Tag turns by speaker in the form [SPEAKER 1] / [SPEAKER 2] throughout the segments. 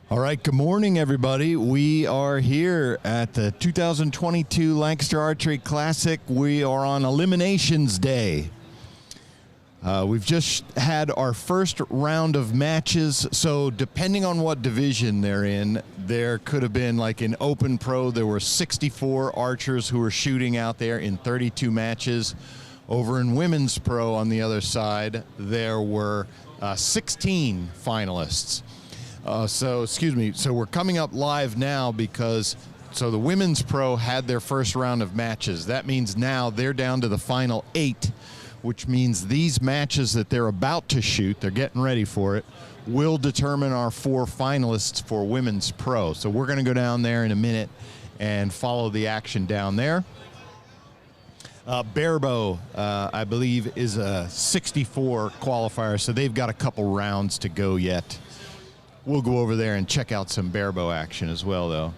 [SPEAKER 1] All right, good morning, everybody. We are here at the 2022 Lancaster Archery Classic. We are on Eliminations Day. We've just had our first round of matches, so depending on what division they're in, there could have been, like in Open Pro, there were 64 archers who were shooting out there in 32 matches. Over in Women's Pro on the other side, there were 16 finalists. So we're coming up live now because the Women's Pro had their first round of matches. That means now they're down to the final 8, which means these matches that they're about to shoot, they're getting ready for it, will determine our 4 finalists for Women's Pro. So we're going to go down there in a minute and follow the action down there. Barebow, I believe, is a 64 qualifier, so they've got a couple rounds to go yet. We'll go over there and check out some barebow action as well, though.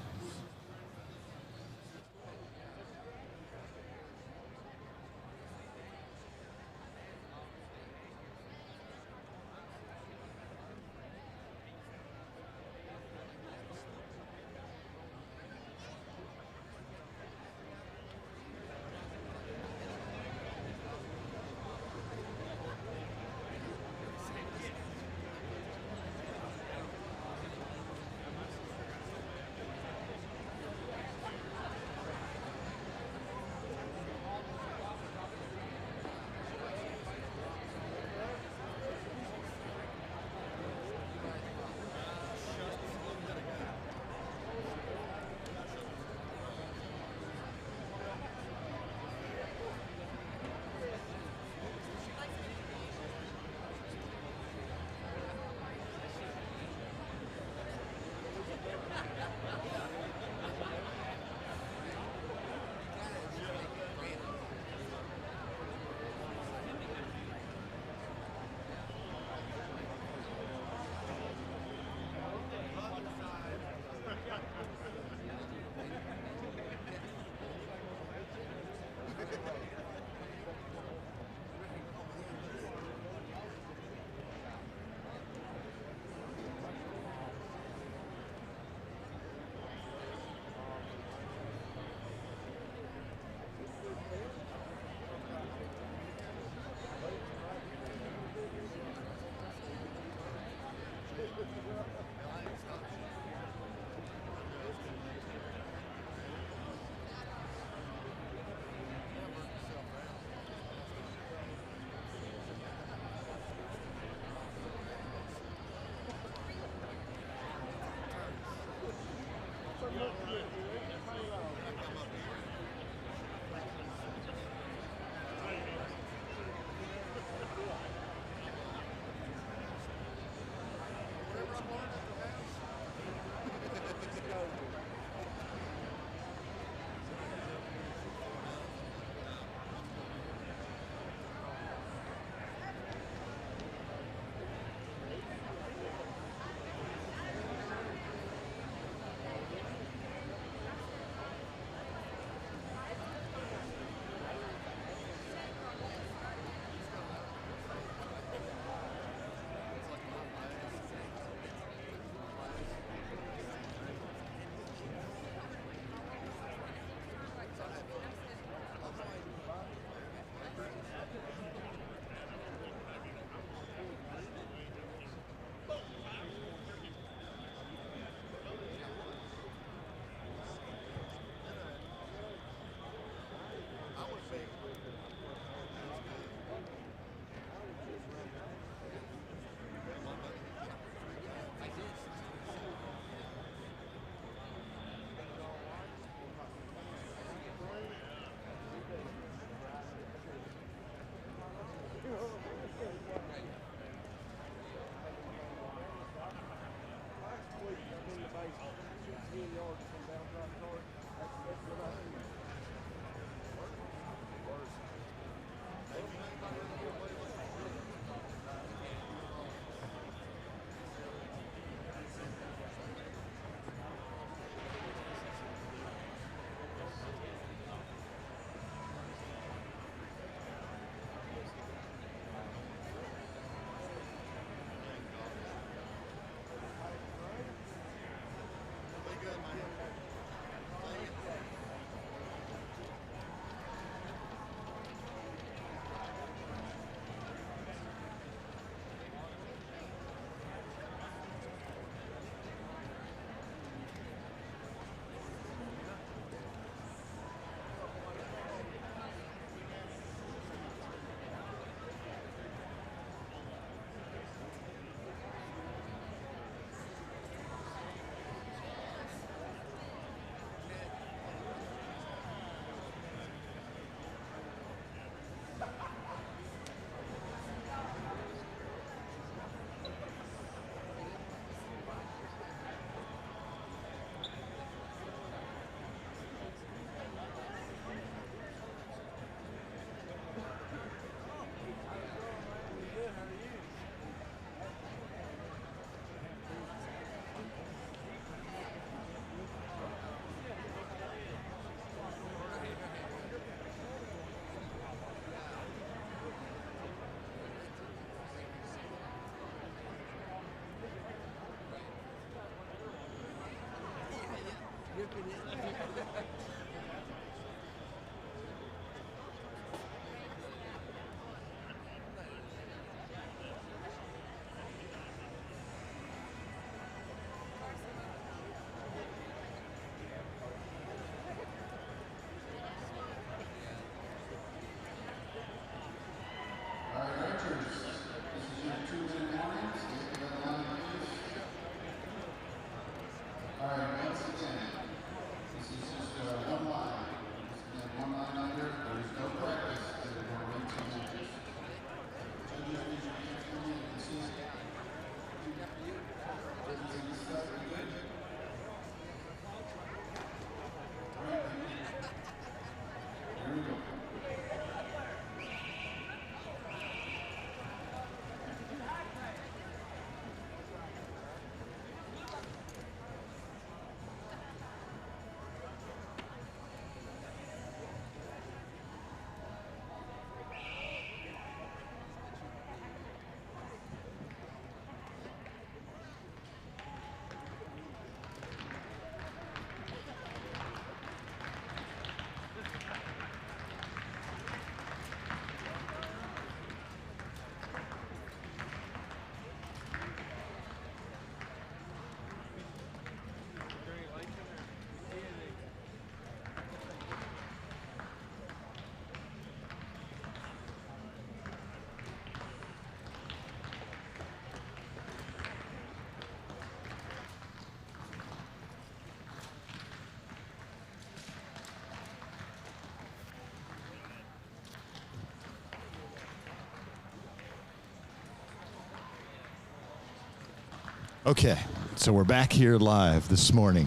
[SPEAKER 1] Okay, so we're back here live this morning.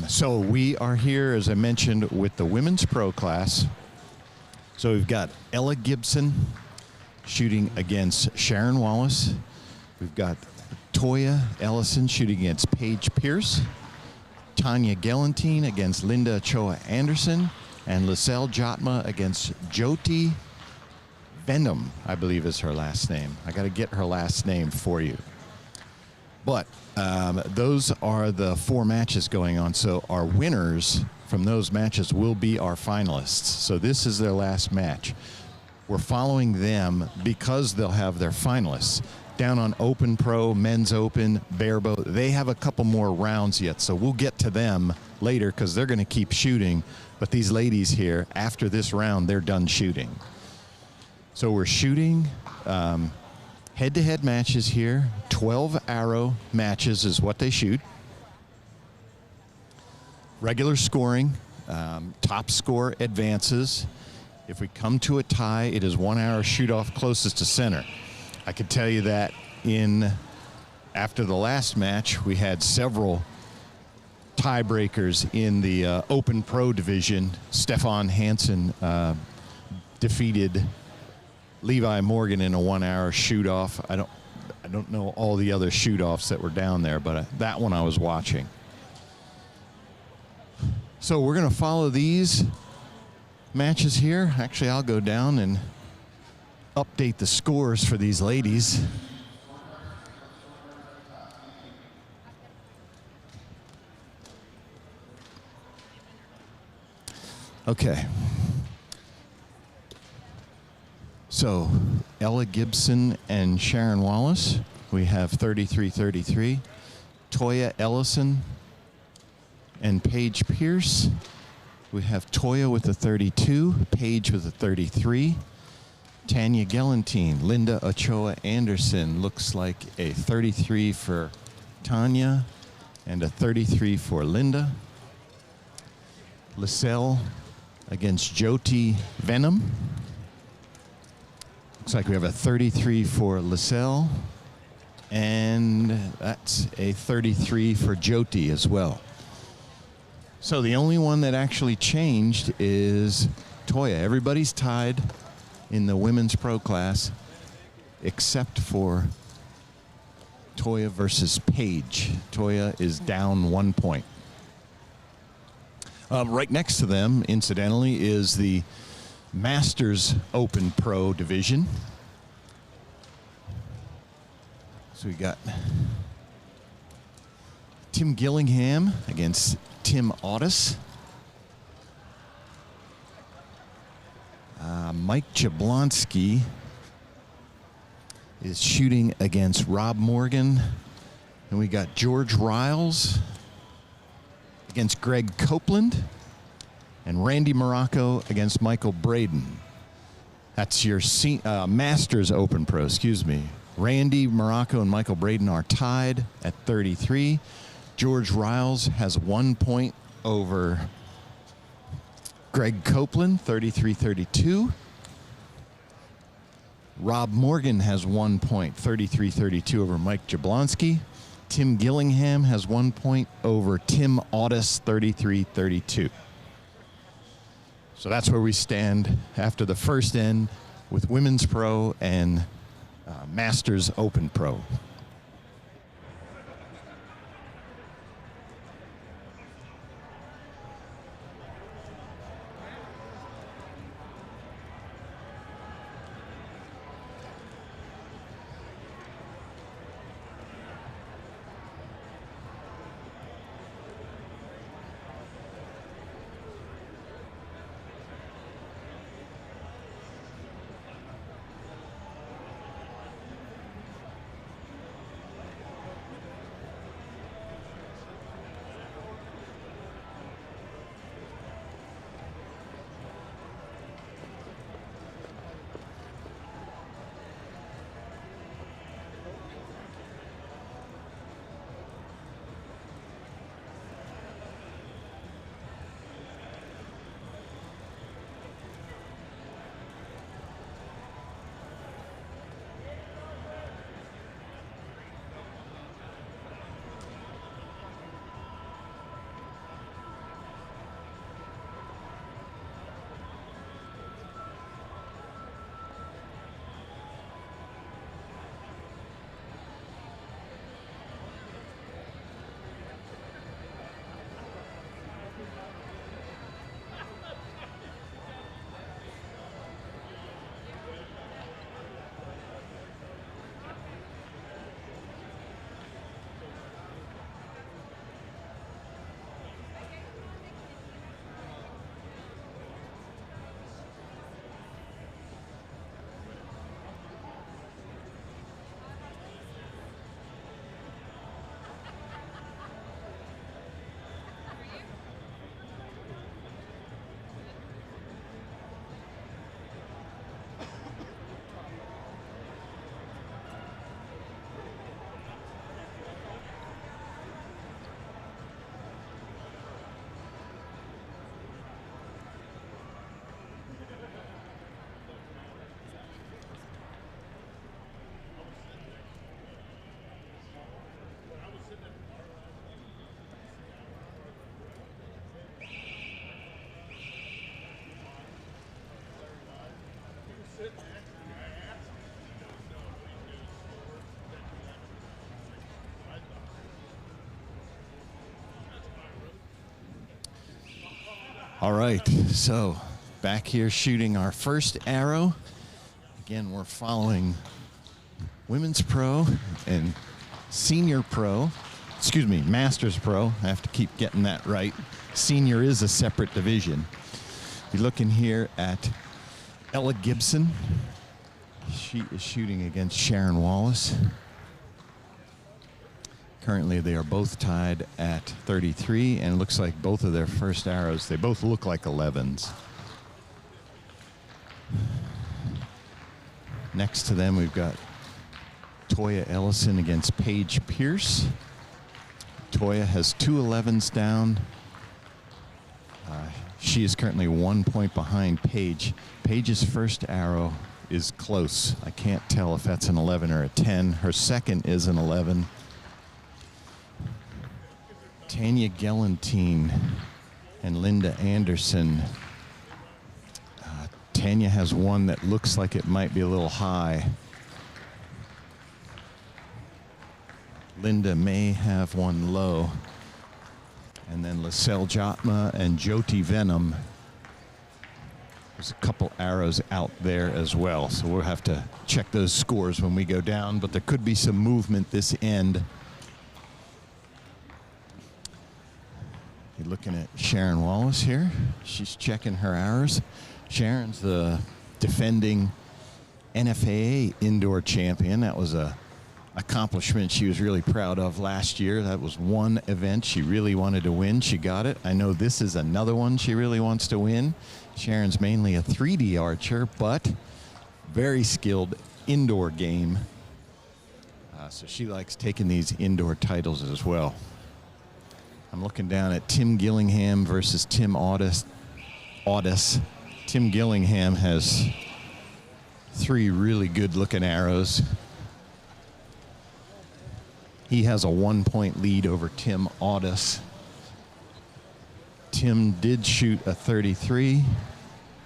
[SPEAKER 1] So we are here, as I mentioned, with the women's pro class. So we've got Ella Gibson shooting against Sharon Wallace. We've got Toya Ellison shooting against Paige Pierce. Tanya Gelantine against Linda Ochoa Anderson. And Lyselle Jotma against Jyoti Venom, I believe is her last name. I got to get her last name for you. But those are the 4 matches going on. So our winners from those matches will be our finalists. So this is their last match. We're following them because they'll have their finalists. Down on Open Pro, Men's Open, Bareboat, they have a couple more rounds yet. So we'll get to them later because they're going to keep shooting. But these ladies here, after this round, they're done shooting. So we're shooting head-to-head matches here. 12 arrow matches is what they shoot. Regular scoring, top score advances. If we come to a tie, it is 1 arrow shoot off closest to center. I can tell you that after the last match, we had several tiebreakers in the Open Pro division. Stefan Hansen defeated Levi Morgan in a 1 arrow shoot off. I don't know all the other shoot offs that were down there, but that one I was watching. So we're going to follow these matches here. Actually, I'll go down and update the scores for these ladies. Okay. So Ella Gibson and Sharon Wallace, we have 33-33. Toya Ellison and Paige Pierce, we have Toya with a 32, Paige with a 33. Tanya Gelantine, Linda Ochoa Anderson, looks like a 33 for Tanya and a 33 for Linda. Lyselle against Jyoti Venom. Looks like we have a 33 for Lyselle, and that's a 33 for Jyoti as well. So the only one that actually changed is Toya. Everybody's tied in the women's pro class except for Toya versus Paige. Toya is down 1 point. Right next to them, incidentally, is the Masters Open Pro division. So we got Tim Gillingham against Tim Audis. Mike Jablonski is shooting against Rob Morgan. And we got George Riles against Greg Copeland. And Randy Morocco against Michael Braden. That's your Masters Open Pro, excuse me. Randy Morocco and Michael Braden are tied at 33. George Riles has 1 point over Greg Copeland, 33-32. Rob Morgan has 1 point, 33-32 over Mike Jablonski. Tim Gillingham has 1 point over Tim Audis, 33-32. So that's where we stand after the first end with Women's Pro and Masters Open Pro. All right, so back here shooting our first arrow. Again, we're following Women's Pro and Senior Pro. Excuse me, Masters Pro. I have to keep getting that right. Senior is a separate division. You're looking here at Ella Gibson. She is shooting against Sharon Wallace. Currently, they are both tied at 33, and it looks like both of their first arrows, they both look like 11s. Next to them, we've got Toya Ellison against Paige Pierce. Toya has 2 11s down. She is currently 1 point behind Paige. Paige's first arrow is close. I can't tell if that's an 11 or a 10. Her second is an 11. Tanya Gelantine and Linda Anderson. Tanya has one that looks like it might be a little high. Linda may have one low. And then Lacelle Jotma and Jyoti Venom. There's a couple arrows out there as well, so we'll have to check those scores when we go down, but there could be some movement this end. You're looking at Sharon Wallace here. She's checking her arrows. Sharon's the defending NFAA indoor champion. That was a accomplishment she was really proud of last year. That was one event she really wanted to win. She got it. I know this is another one she really wants to win. Sharon's mainly a 3D archer, but very skilled indoor game. So she likes taking these indoor titles as well. I'm looking down at Tim Gillingham versus Tim Audis. Tim Gillingham has 3 really good looking arrows. He has a 1-point lead over Tim Audis. Tim did shoot a 33.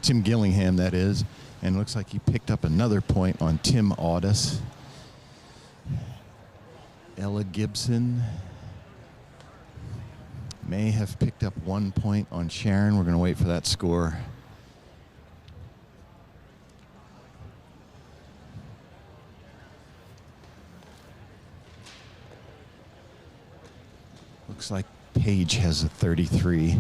[SPEAKER 1] Tim Gillingham, that is. And looks like he picked up another point on Tim Audis. Ella Gibson may have picked up 1 point on Sharon. We're going to wait for that score. Looks like Paige has a 33.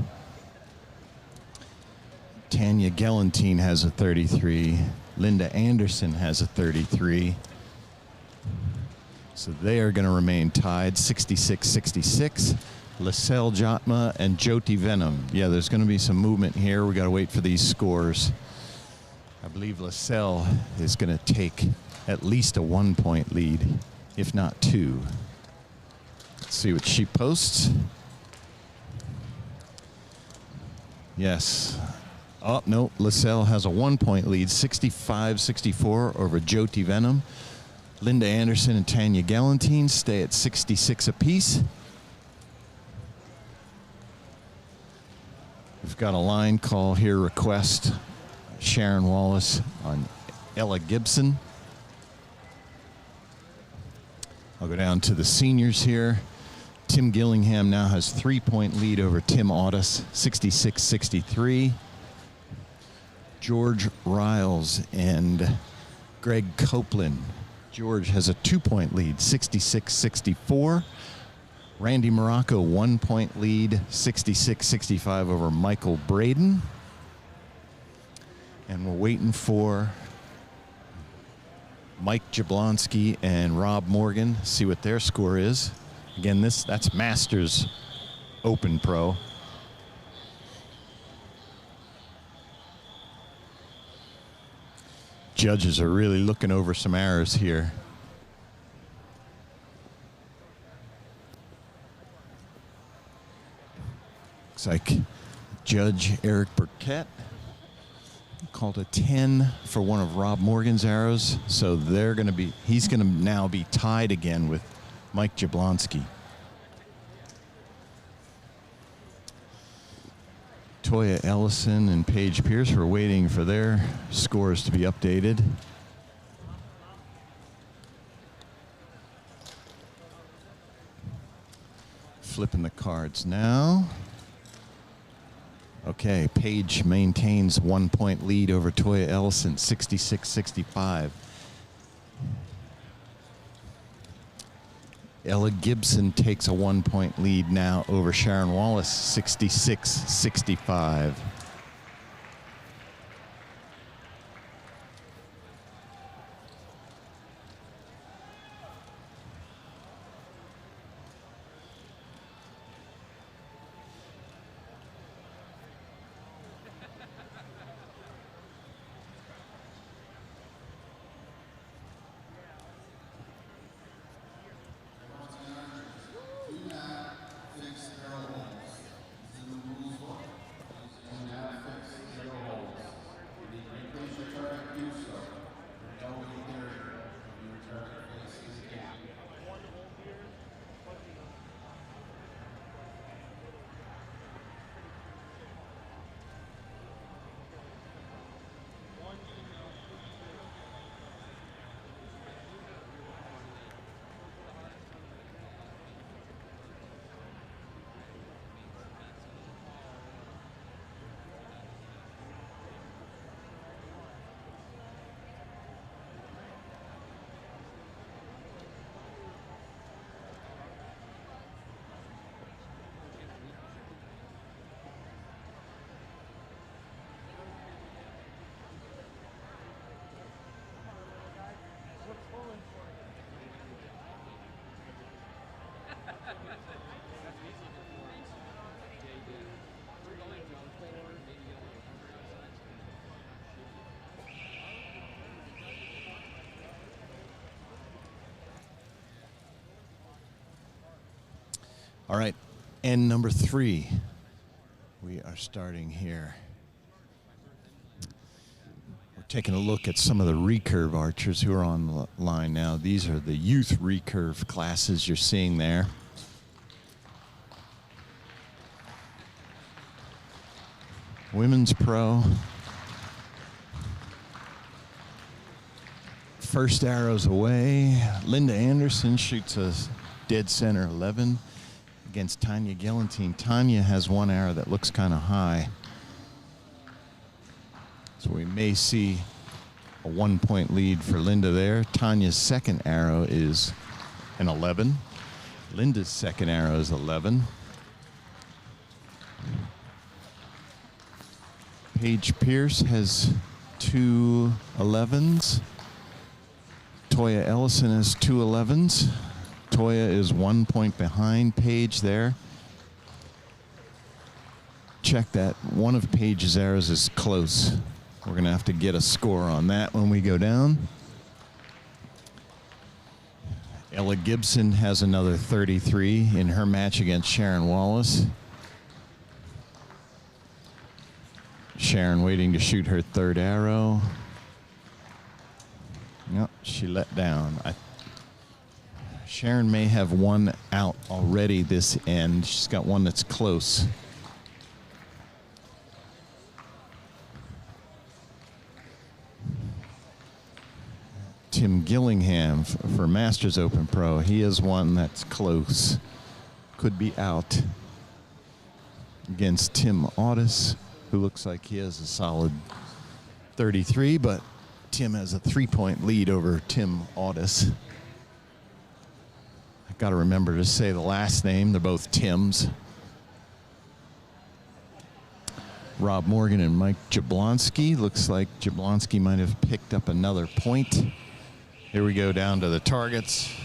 [SPEAKER 1] Tanya Gelantine has a 33. Linda Anderson has a 33. So they are going to remain tied, 66-66. Lascelle Jatma and Jyoti Venom. Yeah, there's going to be some movement here. We got to wait for these scores. I believe Lascelle is going to take at least a 1-point lead, if not 2. Let's see what she posts. Yes. Oh, no, Lascelle has a 1-point lead, 65-64 over Jyoti Venom. Linda Anderson and Tanya Galantine stay at 66 apiece. We've got a line call here, request Sharon Wallace on Ella Gibson. I'll go down to the seniors here. Tim Gillingham now has 3-point lead over Tim Audis, 66-63. George Riles and Greg Copeland. George has a 2-point lead, 66-64. Randy Morocco, 1-point lead, 66-65 over Michael Braden. And we're waiting for Mike Jablonski and Rob Morgan, see what their score is. Again, that's Masters Open Pro. Judges are really looking over some arrows here. Looks like Judge Eric Burkett called a 10 for one of Rob Morgan's arrows. So he's going to now be tied again with Mike Jablonski. Toya Ellison and Paige Pierce were waiting for their scores to be updated. Flipping the cards now. Okay, Paige maintains 1-point lead over Toya Ellison, 66-65. Ella Gibson takes a 1-point lead now over Sharon Wallace, 66-65. All right, end number 3. We are starting here. We're taking a look at some of the recurve archers who are on the line now. These are the youth recurve classes you're seeing there. Women's pro. First arrow's away. Linda Anderson shoots a dead center 11 against Tanya Gellantine. Tanya has one arrow that looks kind of high. So we may see a 1-point lead for Linda there. Tanya's second arrow is an 11. Linda's second arrow is 11. Paige Pierce has 2 11s. Toya Ellison has 2 11s. Toya is 1 point behind Paige there. Check that. One of Paige's arrows is close. We're going to have to get a score on that when we go down. Ella Gibson has another 33 in her match against Sharon Wallace. Sharon waiting to shoot her third arrow. Yep, she let down. Sharon may have one out already this end. She's got one that's close. Tim Gillingham for Masters Open Pro. He has one that's close. Could be out against Tim Audis, who looks like he has a solid 33, but Tim has a 3-point lead over Tim Audis. I've got to remember to say the last name. They're both Tims. Rob Morgan and Mike Jablonski. Looks like Jablonski might have picked up another point. Here we go down to the targets.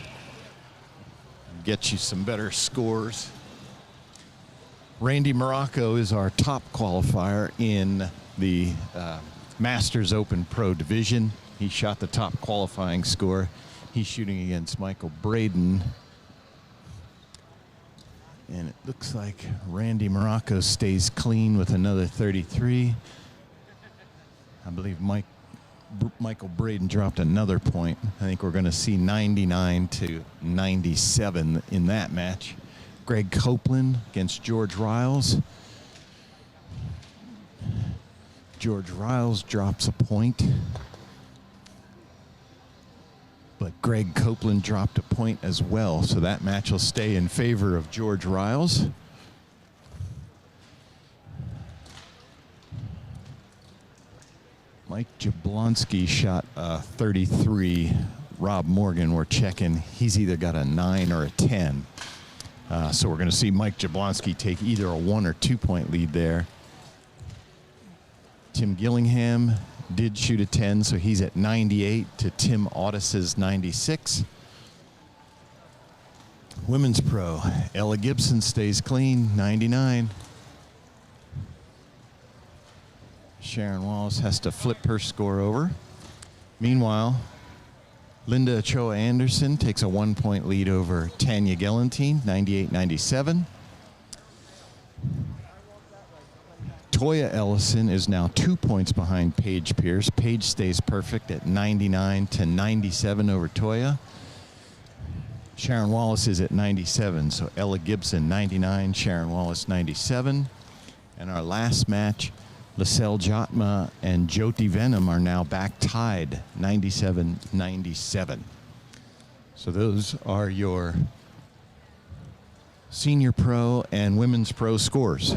[SPEAKER 1] Get you some better scores. Randy Morocco is our top qualifier in the Masters Open Pro Division. He shot the top qualifying score. He's shooting against Michael Braden. And it looks like Randy Morocco stays clean with another 33. I believe Michael Braden dropped another point. I think we're going to see 99 to 97 in that match. Greg Copeland against George Riles. George Riles drops a point, but Greg Copeland dropped a point as well, so that match will stay in favor of George Riles. Mike Jablonski shot a 33. Rob Morgan, we're checking. He's either got a 9 or a 10. So we're going to see Mike Jablonski take either a 1 or 2-point lead there. Tim Gillingham did shoot a 10, so he's at 98 to Tim Audis's 96. Women's pro, Ella Gibson stays clean, 99. Sharon Wallace has to flip her score over. Meanwhile, Linda Ochoa Anderson takes a 1-point lead over Tanya Gellantine, 98-97. Toya Ellison is now 2 points behind Paige Pierce. Paige stays perfect at 99 to 97 over Toya. Sharon Wallace is at 97, so Ella Gibson 99, Sharon Wallace 97. And our last match, Lacelle Jotma and Jyoti Venom are now back tied, 97-97. So those are your senior pro and women's pro scores.